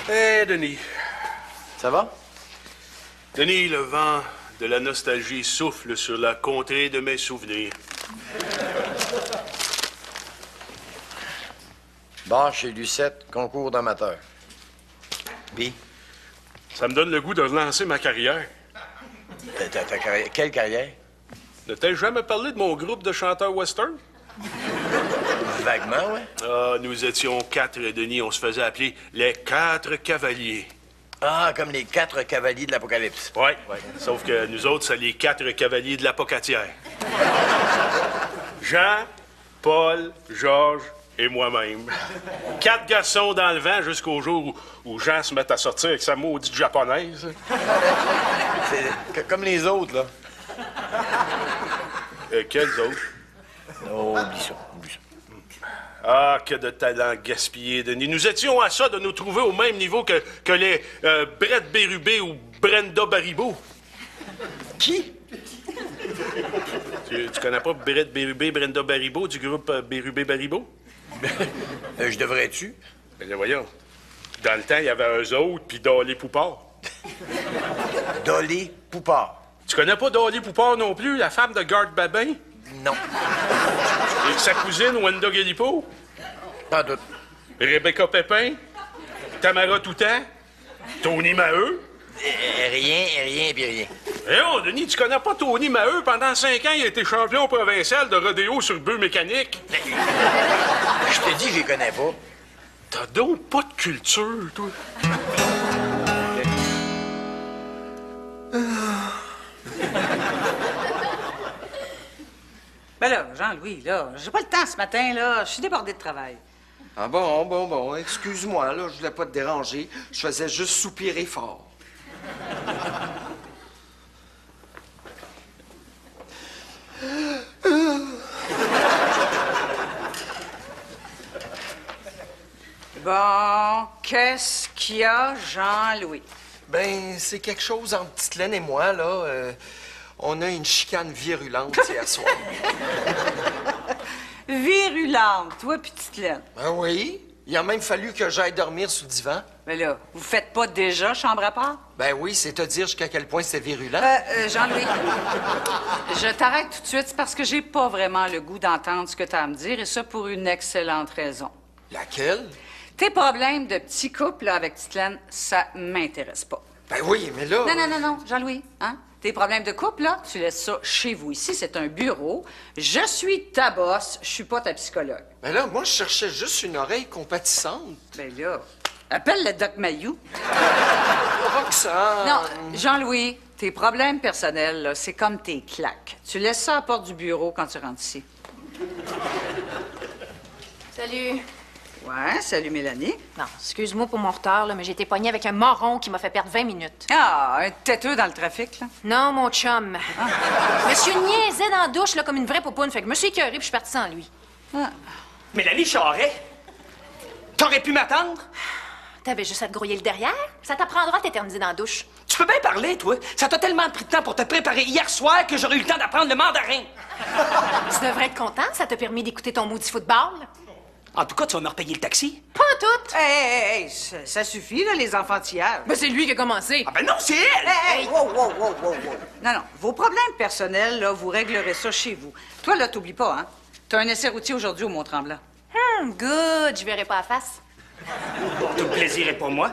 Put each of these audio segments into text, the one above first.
Denis. Ça va? Denis, le vent de la nostalgie souffle sur la contrée de mes souvenirs. Bar chez Lucette, concours d'amateur. Puis? Ça me donne le goût de relancer ma carrière. Ta carrière... Quelle carrière? Ne t'ai jamais parlé de mon groupe de chanteurs western? Vaguement, ouais. Ah, nous étions 4, Denis. On se faisait appeler les 4 cavaliers. Ah, comme les 4 cavaliers de l'Apocalypse. Ouais. Sauf que nous autres, c'est les 4 cavaliers de l'Apocatière. Jean, Paul, Georges et moi-même. 4 garçons dans le vent jusqu'au jour où Jean se met à sortir avec sa maudite japonaise. C'est comme les autres, là. Quels autres? Oh, oublie ça, oublie ça. Ah, que de talent gaspillé, Denis. Nous étions à ça de nous trouver au même niveau que les Brett Bérubé ou Brenda Baribeau. Qui? Tu connais pas Brett Bérubé, Brenda Baribeau du groupe Bérubé Baribeau? Je devrais-tu? Ben là, voyons. Dans le temps, il y avait eux autres, puis Dolly Poupard. Dolly Poupard. Tu connais pas Dolly Poupard non plus, la femme de Garth Babin? Non. Et sa cousine, Wanda Galipo? Pas doute. Rebecca Pépin? Tamara Toutan? Tony Maheu? Rien, puis rien. Eh oh, Denis, tu connais pas Tony Maheu? Pendant 5 ans, il a été champion provincial de rodéo sur bœuf mécanique. Je te dis, je les connais pas. T'as donc pas de culture, toi. Ben là, Jean-Louis, là, j'ai pas le temps ce matin, là. Je suis débordé de travail. Ah bon, excuse-moi, là, je voulais pas te déranger. Je faisais juste soupirer fort. Bon, qu'est-ce qu'il y a, Jean-Louis? Ben, c'est quelque chose entre Petite Laine et moi, là. On a une chicane virulente hier soir. Virulente, toi, petite laine. Ben oui, il a même fallu que j'aille dormir sous le divan. Ben là, vous faites pas déjà chambre à part? Ben oui, c'est te dire jusqu'à quel point c'est virulent. Jean-Louis, je t'arrête tout de suite c'est parce que j'ai pas vraiment le goût d'entendre ce que t'as à me dire, et ça pour une excellente raison. Laquelle? Tes problèmes de petit couple, là, avec petite laine, ça m'intéresse pas. Ben oui, mais là... Non, Jean-Louis, hein? Tes problèmes de couple, là, tu laisses ça chez vous. Ici, c'est un bureau. Je suis ta boss, je suis pas ta psychologue. Ben là, moi, je cherchais juste une oreille compatissante. Ben là, appelle le Doc Mayou. Roxane! Non, Jean-Louis, tes problèmes personnels, là, c'est comme tes claques. Tu laisses ça à la porte du bureau quand tu rentres ici. Salut. Ouais, salut Mélanie. Non, excuse-moi pour mon retard, là, mais j'ai été pognée avec un moron qui m'a fait perdre 20 minutes. Ah, un têteux dans le trafic, là. Non, mon chum. Monsieur niaisait dans la douche, là, comme une vraie popoune. Fait que je me suis écœurée puis je suis partie sans lui. Mélanie Charret, t'aurais pu m'attendre? T'avais juste à te grouiller le derrière. Ça t'apprendra à t'éterniser dans la douche. Tu peux bien parler, toi. Ça t'a tellement pris de temps pour te préparer hier soir que j'aurais eu le temps d'apprendre le mandarin. Tu devrais être content. Ça t'a permis d'écouter ton maudit football. En tout cas, tu vas me repayer le taxi. Pas en tout. Hey, ça suffit, là, les enfantillages. Ben, c'est lui qui a commencé. Ah ben non, c'est elle! Hey, wow. Non, vos problèmes personnels, là, vous réglerez ça chez vous. Toi, là, t'oublies pas, hein? T'as un essai routier aujourd'hui au Mont-Tremblant. Good. Je verrai pas la face. Tout le plaisir est pour moi.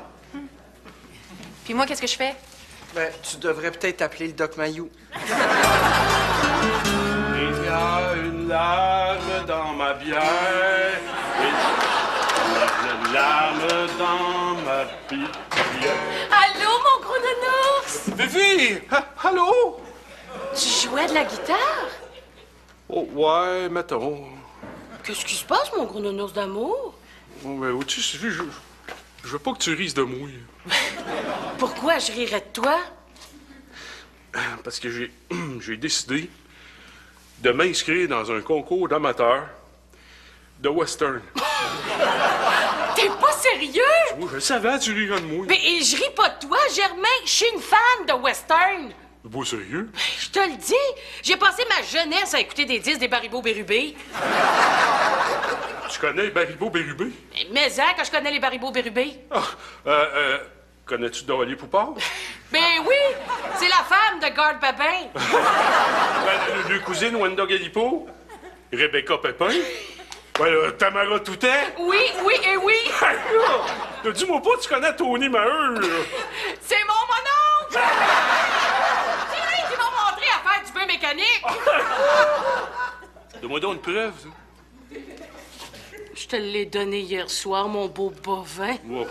Puis moi, qu'est-ce que je fais? Ben, tu devrais peut-être appeler le Doc Mayou. Il y a une larme dans ma bière. Une larme dans ma bière. Allô, mon gros nounours! Vivi! Allô? Tu jouais de la guitare? Oh, ouais, mettons. Qu'est-ce qui se passe, mon gros nounours d'amour? Oh, mais tu sais, je veux pas que tu rises de moi. Pourquoi je rirais de toi? Parce que j'ai décidé de m'inscrire dans un concours d'amateurs de western. T'es pas sérieux? Moi, je savais, tu rirais de moi. Mais je ris pas de toi, Germain. Je suis une fan de western. T'es pas sérieux? Je te le dis. J'ai passé ma jeunesse à écouter des disques des Baribeau Bérubé. tu connais Baribeau Bérubé? Mais que je connais les Baribeau Bérubé. Connais-tu Dolly Poupard? Ben oui, c'est la femme de Garde Babin. Le cousine Wanda Galipo? Rebecca Pépin? Tamara Toutet? Oui, et oui. Dis-moi pas, tu connais Tony Maheu, là. C'est mon mononcle. C'est lui qui m'a montré à faire du feu mécanique. Donne-moi donc une preuve, ça. Je te l'ai donné hier soir, mon beau bovin. Wow.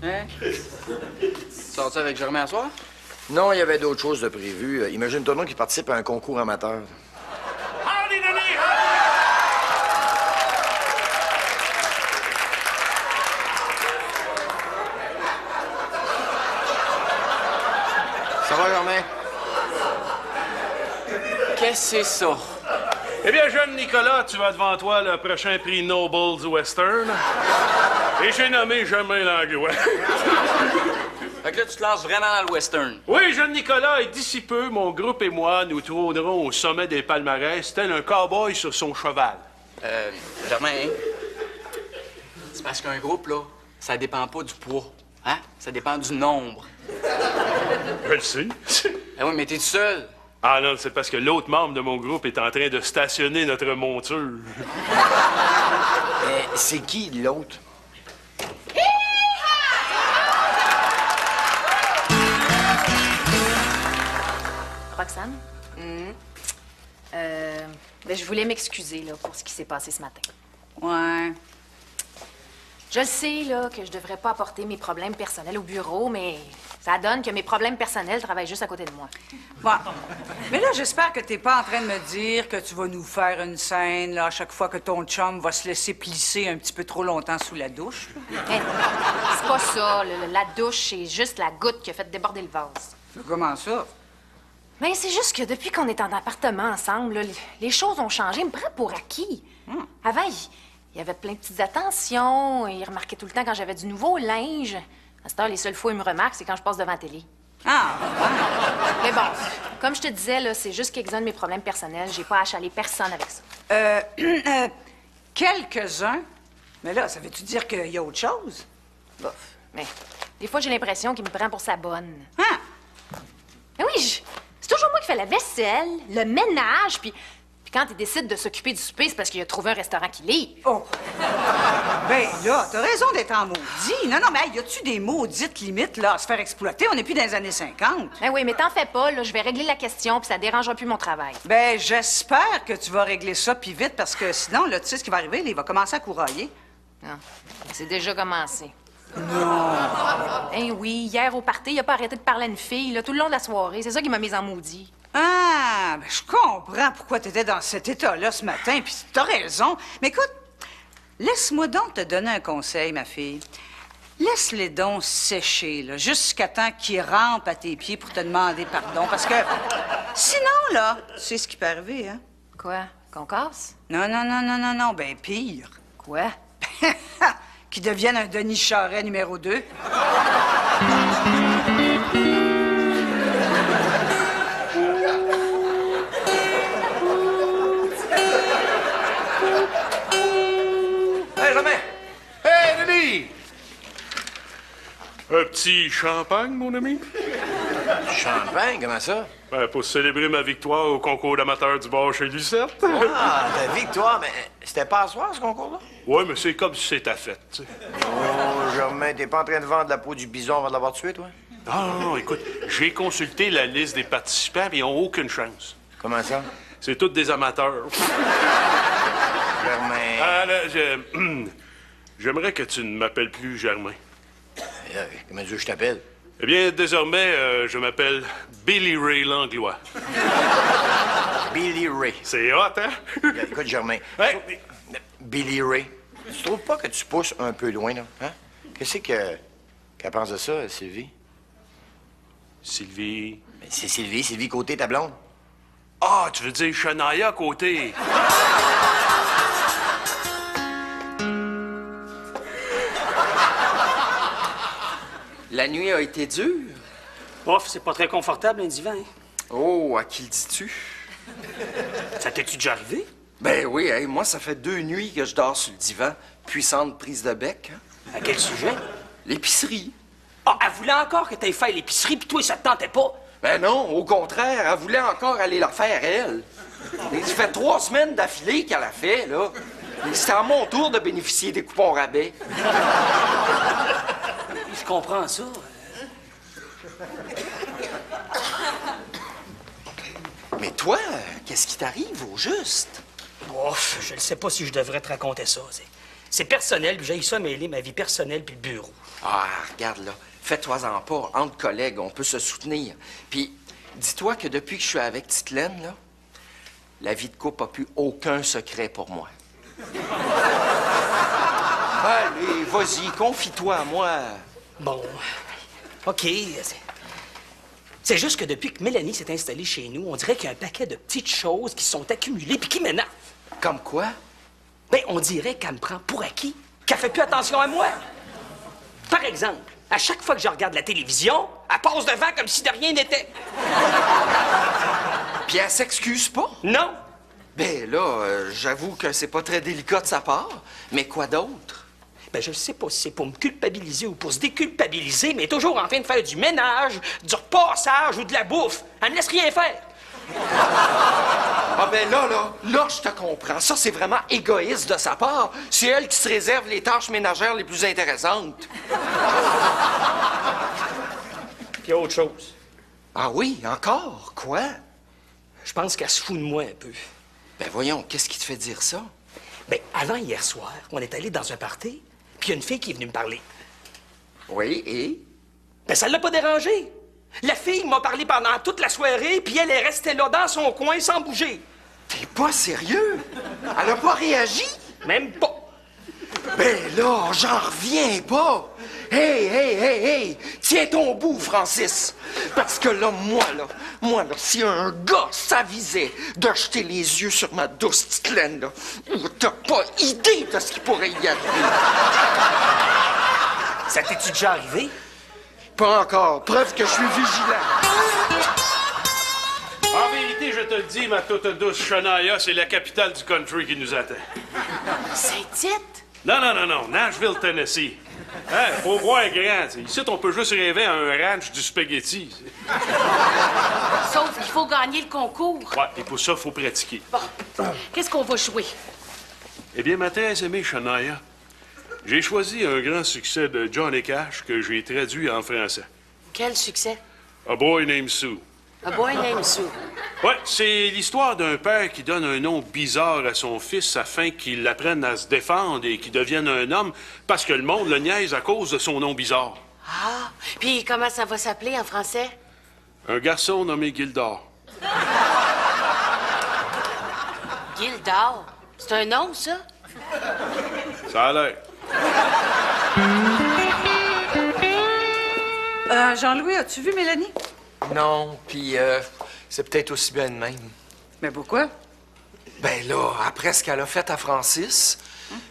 Hein? Sors-tu avec Germain à soir? Non, il y avait d'autres choses de prévues. Imagine-toi donc qu'il participe à un concours amateur. Howdy, Denis! Ça va, Germain? Qu'est-ce que c'est ça? Eh bien, jeune Nicolas, tu as devant toi le prochain prix Nobles du Western. Et j'ai nommé Germain Langlois. Fait que là, tu te lances vraiment dans le western. Oui, jeune Nicolas, et d'ici peu, mon groupe et moi, nous trônerons au sommet des palmarès, tel un cow-boy sur son cheval. Germain, c'est parce qu'un groupe, là, ça dépend pas du poids, hein? Ça dépend du nombre. Je le sais. Ah oui, mais t'es tout seul. Ah non, c'est parce que l'autre membre de mon groupe est en train de stationner notre monture. C'est qui, l'autre? Roxane? Ben, je voulais m'excuser là, pour ce qui s'est passé ce matin. Ouais. Je le sais là, que je devrais pas apporter mes problèmes personnels au bureau, mais ça donne que mes problèmes personnels travaillent juste à côté de moi. Bon. Mais là, j'espère que t'es pas en train de me dire que tu vas nous faire une scène, là, à chaque fois que ton chum va se laisser plisser un petit peu trop longtemps sous la douche. Hey, c'est pas ça. La douche, c'est juste la goutte qui a fait déborder le vase. Comment ça? Mais c'est juste que depuis qu'on est en appartement ensemble, là, les choses ont changé. Il me prend pour acquis. Avant, il y avait plein de petites attentions. Il remarquait tout le temps quand j'avais du nouveau linge. À cette heure, les seules fois où il me remarque, c'est quand je passe devant la télé. Ah! Mais bon, comme je te disais, là, c'est juste quelques-uns de mes problèmes personnels. J'ai pas à achaler personne avec ça. Quelques-uns? Mais là, ça veut-tu dire qu'il y a autre chose? Bof. Mais des fois, j'ai l'impression qu'il me prend pour sa bonne. Ah! Mais oui, c'est toujours moi qui fais la vaisselle, le ménage, puis quand il décide de s'occuper du souper, c'est parce qu'il a trouvé un restaurant qui livre. Oh! Ben là, t'as raison d'être en maudit. Non, mais hey, y a-tu des maudites limites, là, à se faire exploiter? On n'est plus dans les années 50. Ben oui, mais t'en fais pas, là, je vais régler la question, puis ça dérangera plus mon travail. Ben, j'espère que tu vas régler ça, puis vite, parce que sinon, là, tu sais ce qui va arriver, là, il va commencer à courailler. Non, c'est déjà commencé. Non! Ben oui, hier au party, il a pas arrêté de parler à une fille, là, tout le long de la soirée. C'est ça qui m'a mise en maudit. Ah, ben je comprends pourquoi t'étais dans cet état-là ce matin, puis t'as raison. Mais écoute, laisse-moi donc te donner un conseil, ma fille. Laisse les dons sécher, là, jusqu'à temps qu'ils rampent à tes pieds pour te demander pardon, parce que sinon, là, tu sais ce qui peut arriver, hein? Quoi? Qu'on casse? Non, ben pire. Quoi? Qu'ils deviennent un Denis Charest numéro 2. Hey, Germain! Hey, Denis! Un petit champagne, mon ami? Champagne, comment ça? Ben, pour célébrer ma victoire au concours d'amateur du bar chez Lucette. Ah, ta victoire, mais c'était pas à soir, ce concours-là? Ouais, mais c'est comme si c'était ta fête, tu sais. Oh, Germain, t'es pas en train de vendre la peau du bison avant de l'avoir tué, toi? Non, écoute, j'ai consulté la liste des participants et ils n'ont aucune chance. Comment ça? C'est tous des amateurs. Germain... Ah, là, j'aimerais que tu ne m'appelles plus Germain. Comment tu veux que je t'appelle? Eh bien, désormais, je m'appelle Billy Ray Langlois. Billy Ray. C'est hot, hein? Écoute, Germain. Hey! Billy Ray, tu trouves pas que tu pousses un peu loin, là? Hein? Qu'est-ce qu'elle pense de ça, Sylvie? Sylvie... Ben, c'est Sylvie Côté, ta blonde. Ah, tu veux dire Shania Côté? La nuit a été dure. Ouf, c'est pas très confortable, un divan. Hein? Oh, à qui le dis-tu? Ça t'es-tu déjà arrivé? Ben oui, hey, moi, ça fait 2 nuits que je dors sur le divan. Puissante prise de bec. Hein? À quel sujet? L'épicerie. Ah, elle voulait encore que t'ailles faire l'épicerie, puis toi, ça te tentait pas? Ben non, au contraire, elle voulait encore aller la faire, elle. Et ça fait 3 semaines d'affilée qu'elle a fait, là. Et c'était à mon tour de bénéficier des coupons rabais. Je comprends ça. Mais toi, qu'est-ce qui t'arrive au juste? Ouf, je ne sais pas si je devrais te raconter ça. C'est personnel, puis j'ai ça mêler ma vie personnelle puis le bureau. Ah, regarde là, fais-toi-en pas. Entre collègues, on peut se soutenir. Puis, dis-toi que depuis que je suis avec Titelaine, là, la vie de couple n'a plus aucun secret pour moi. Allez, vas-y, confie-toi à moi. Bon, OK. C'est juste que depuis que Mélanie s'est installée chez nous, on dirait qu'il y a un paquet de petites choses qui sont accumulées puis qui m'énervent. Comme quoi? Ben, on dirait qu'elle me prend pour acquis, qu'elle fait plus attention à moi. Par exemple, à chaque fois que je regarde la télévision, elle passe devant comme si de rien n'était. Puis elle s'excuse pas? Non. Ben là, j'avoue que c'est pas très délicat de sa part. Mais quoi d'autre? Ben, je sais pas si c'est pour me culpabiliser ou pour se déculpabiliser, mais elle est toujours en train de faire du ménage, du repassage ou de la bouffe. Elle me laisse rien faire. Ah ben là, je te comprends. Ça, c'est vraiment égoïste de sa part. C'est elle qui se réserve les tâches ménagères les plus intéressantes. Puis il y a autre chose. Ah oui, encore? Quoi? Je pense qu'elle se fout de moi un peu. Ben voyons, qu'est-ce qui te fait dire ça? Ben, avant hier soir, on est allé dans un party, puis il y a une fille qui est venue me parler. Oui, et? Ben, ça l'a pas dérangé. La fille m'a parlé pendant toute la soirée, puis elle est restée là dans son coin sans bouger. T'es pas sérieux? Elle a pas réagi? Même pas. Ben là, j'en reviens pas. Hey, tiens ton bout, Francis. Parce que là, moi, si un gars s'avisait de jeter les yeux sur ma douce Titelaine, là, t'as pas idée de ce qui pourrait y arriver. Ça t'es-tu déjà arrivé? Pas encore. Preuve que je suis vigilant. En vérité, je te le dis, ma toute douce Shania, c'est la capitale du country qui nous attend. Saint-Tite? Non, Nashville, Tennessee. Hein, faut voir grand, t'sais. Ici, on peut juste rêver à un ranch du spaghetti. Sauf qu'il faut gagner le concours. Ouais, et pour ça, faut pratiquer. Bon, qu'est-ce qu'on va jouer? Eh bien, ma très aimée Shania, j'ai choisi un grand succès de Johnny Cash que j'ai traduit en français. Quel succès? A Boy Named Sue. A Boy Named Sue. Ouais, c'est l'histoire d'un père qui donne un nom bizarre à son fils afin qu'il apprenne à se défendre et qu'il devienne un homme parce que le monde le niaise à cause de son nom bizarre. Ah, puis comment ça va s'appeler en français? Un garçon nommé Gildor. Gildor. C'est un nom, ça? Ça a l'air. Jean-Louis, as-tu vu Mélanie? Non, puis c'est peut-être aussi bien de même. Mais pourquoi? Ben là, après ce qu'elle a fait à Francis,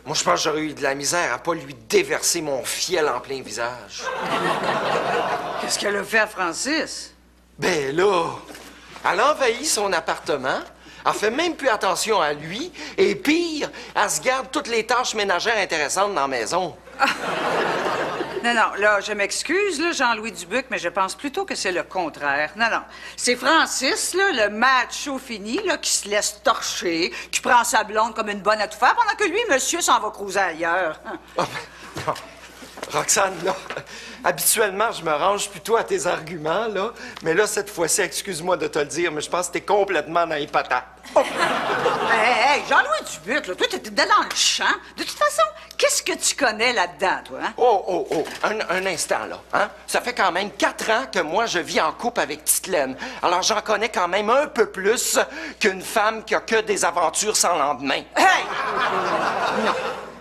moi, je pense que j'aurais eu de la misère à pas lui déverser mon fiel en plein visage. Qu'est-ce qu'elle a fait à Francis? Ben là, elle a envahi son appartement, elle fait même plus attention à lui, et pire, elle se garde toutes les tâches ménagères intéressantes dans la maison. Non, là, je m'excuse, là, Jean-Louis Dubuc, mais je pense plutôt que c'est le contraire. Non, c'est Francis, là, le macho fini, là, qui se laisse torcher, qui prend sa blonde comme une bonne à tout faire, pendant que lui, monsieur, s'en va cruiser ailleurs. Ah, ben, non. Roxane, là, habituellement, je me range plutôt à tes arguments, là, mais là, cette fois-ci, excuse-moi de te le dire, mais je pense que t'es complètement dans les patates. Oh. Hey, Jean-Louis Dubuc, là, toi, t'étais dans le champ. De toute façon, qu'est-ce que tu connais là-dedans, toi, hein? Oh, un instant, là, hein? Ça fait quand même 4 ans que moi, je vis en couple avec Titelaine. Alors, j'en connais quand même un peu plus qu'une femme qui a que des aventures sans lendemain. Hey! Non.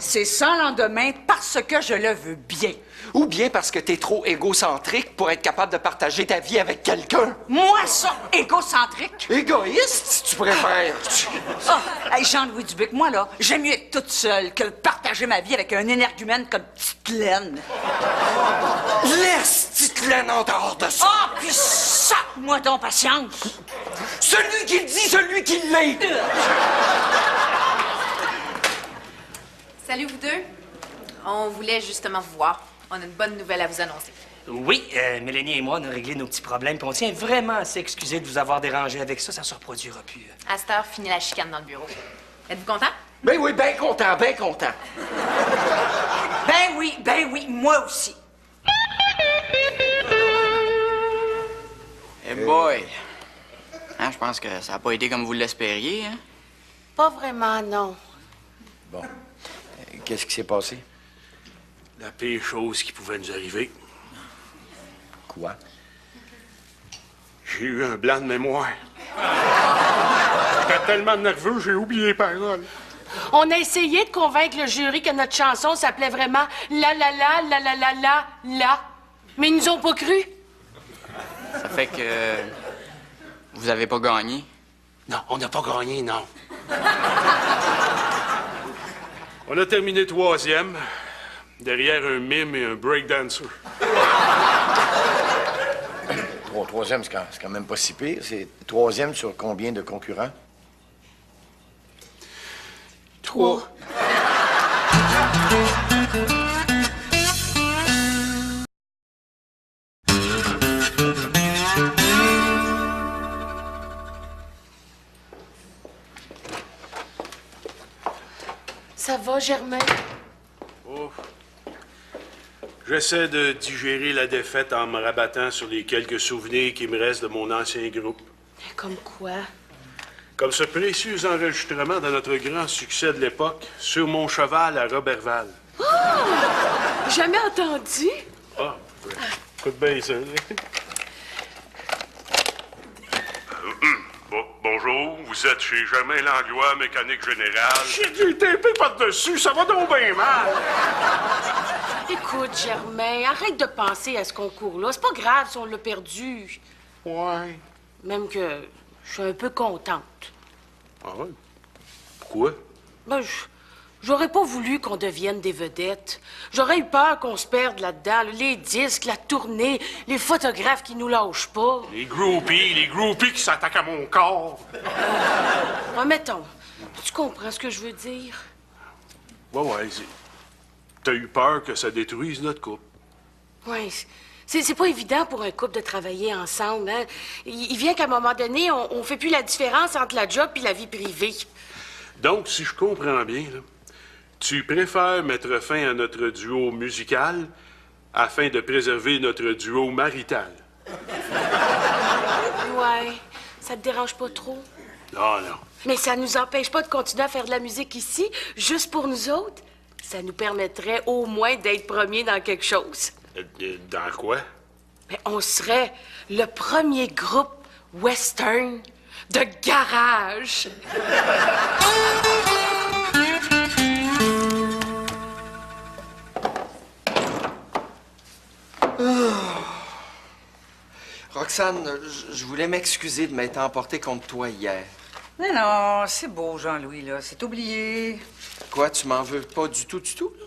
c'est sans lendemain parce que je le veux bien. Ou bien parce que t'es trop égocentrique pour être capable de partager ta vie avec quelqu'un. Moi, ça, égocentrique. Égoïste, si tu préfères. Ah, hey, Jean-Louis Dubuc, moi, là, j'aime mieux être toute seule que de partager ma vie avec un énergumène comme petite laine. Laisse petite laine en dehors de ça. Ah, puis sac-moi ton patience. Celui qui le dit, celui qui l'est. Salut, vous deux. On voulait justement vous voir. On a une bonne nouvelle à vous annoncer. Oui, Mélanie et moi, on a réglé nos petits problèmes, puis on tient vraiment à s'excuser de vous avoir dérangé avec ça. Ça se reproduira plus. À cette heure, fini la chicane dans le bureau. Êtes-vous content? Ben oui, ben content, ben content. Ben oui, moi aussi. Eh boy! Hein, je pense que ça n'a pas été comme vous l'espériez, hein? Pas vraiment, non. Bon. Qu'est-ce qui s'est passé? La pire chose qui pouvait nous arriver. Quoi? J'ai eu un blanc de mémoire. J'étais tellement nerveux, j'ai oublié les paroles. On a essayé de convaincre le jury que notre chanson s'appelait vraiment La la la la la la la la. Mais ils nous ont pas cru. Ça fait que... vous avez pas gagné? Non, on n'a pas gagné, non. On a terminé 3e, derrière un mime et un breakdancer. Troisième, c'est quand même pas si pire. C'est 3e sur combien de concurrents? 3. Ça va, Germain? Oh. J'essaie de digérer la défaite en me rabattant sur les quelques souvenirs qui me restent de mon ancien groupe. Comme quoi? Comme ce précieux enregistrement de notre grand succès de l'époque, Sur mon cheval à Roberval. Jamais entendu? Ah, ouais. Écoute bien ça. Bonjour, vous êtes chez Germain Langlois, mécanique générale. J'ai dû taper par-dessus, ça va donc bien mal. Écoute, Germain, arrête de penser à ce concours-là. C'est pas grave si on l'a perdu. Ouais. Même que je suis un peu contente. Ah ouais? Pourquoi? Ben, j'aurais pas voulu qu'on devienne des vedettes. J'aurais eu peur qu'on se perde là-dedans. Les disques, la tournée, les photographes qui nous lâchent pas. Les groupies qui s'attaquent à mon corps. Mettons, tu comprends ce que je veux dire? Ouais, t'as eu peur que ça détruise notre couple. Oui, c'est pas évident pour un couple de travailler ensemble, hein? Il vient qu'à un moment donné, on fait plus la différence entre la job et la vie privée. Donc, si je comprends bien, là, tu préfères mettre fin à notre duo musical afin de préserver notre duo marital. Ouais, ça te dérange pas trop? Non. Mais ça nous empêche pas de continuer à faire de la musique ici, juste pour nous autres. Ça nous permettrait au moins d'être premiers dans quelque chose. Dans quoi? Ben, on serait le premier groupe western de garage. Roxane, je voulais m'excuser de m'être emporté contre toi hier. Non, c'est beau, Jean-Louis, là. C'est oublié. Quoi, tu m'en veux pas du tout, là?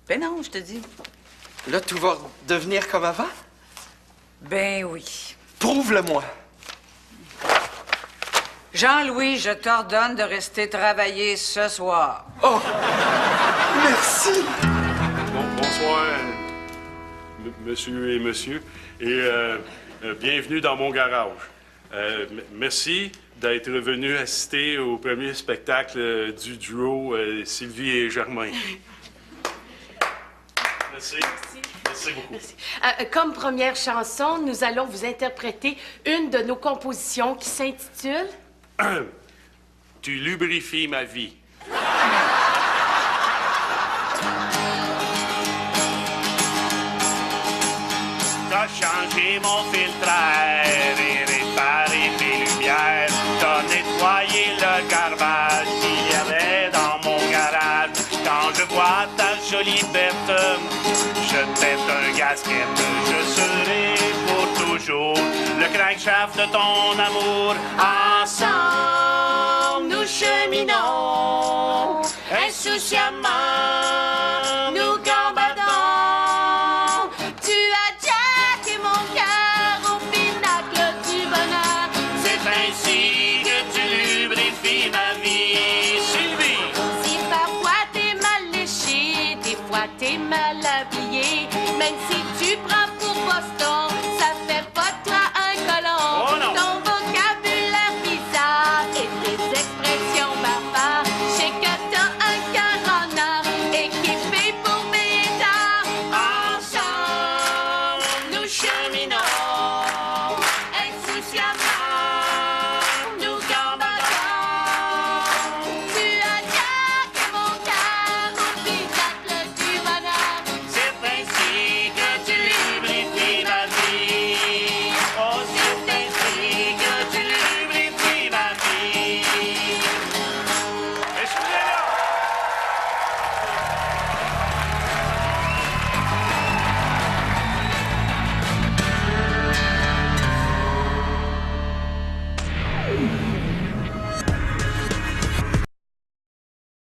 Ben non, je te dis. Là, tout va devenir comme avant? Ben oui. Prouve-le-moi. Jean-Louis, je t'ordonne de rester travailler ce soir. Oh! Merci! Bonsoir, monsieur et monsieur, et bienvenue dans mon garage. Merci d'être venu assister au premier spectacle du duo Sylvie et Germain. Merci. Merci beaucoup. Merci. Comme première chanson, nous allons vous interpréter une de nos compositions qui s'intitule... Tu lubrifies ma vie. T'as changé mon filtre à air et réparé mes lumières. T'as nettoyé le garbage qu'il y avait dans mon garage. Quand je vois ta jolie bête, je t'aime d'un gaz qu'aime, je serai pour toujours le crankshaft de ton amour. Ensemble, nous cheminons, insouciamment, nous gambadons. Tu as jacké mon cœur au pinacle du bonheur. C'est ainsi que tu lubrifies ma vie, Sylvie. Si parfois t'es mal léché, des fois t'es mal habillé, même si tu prends pour Boston,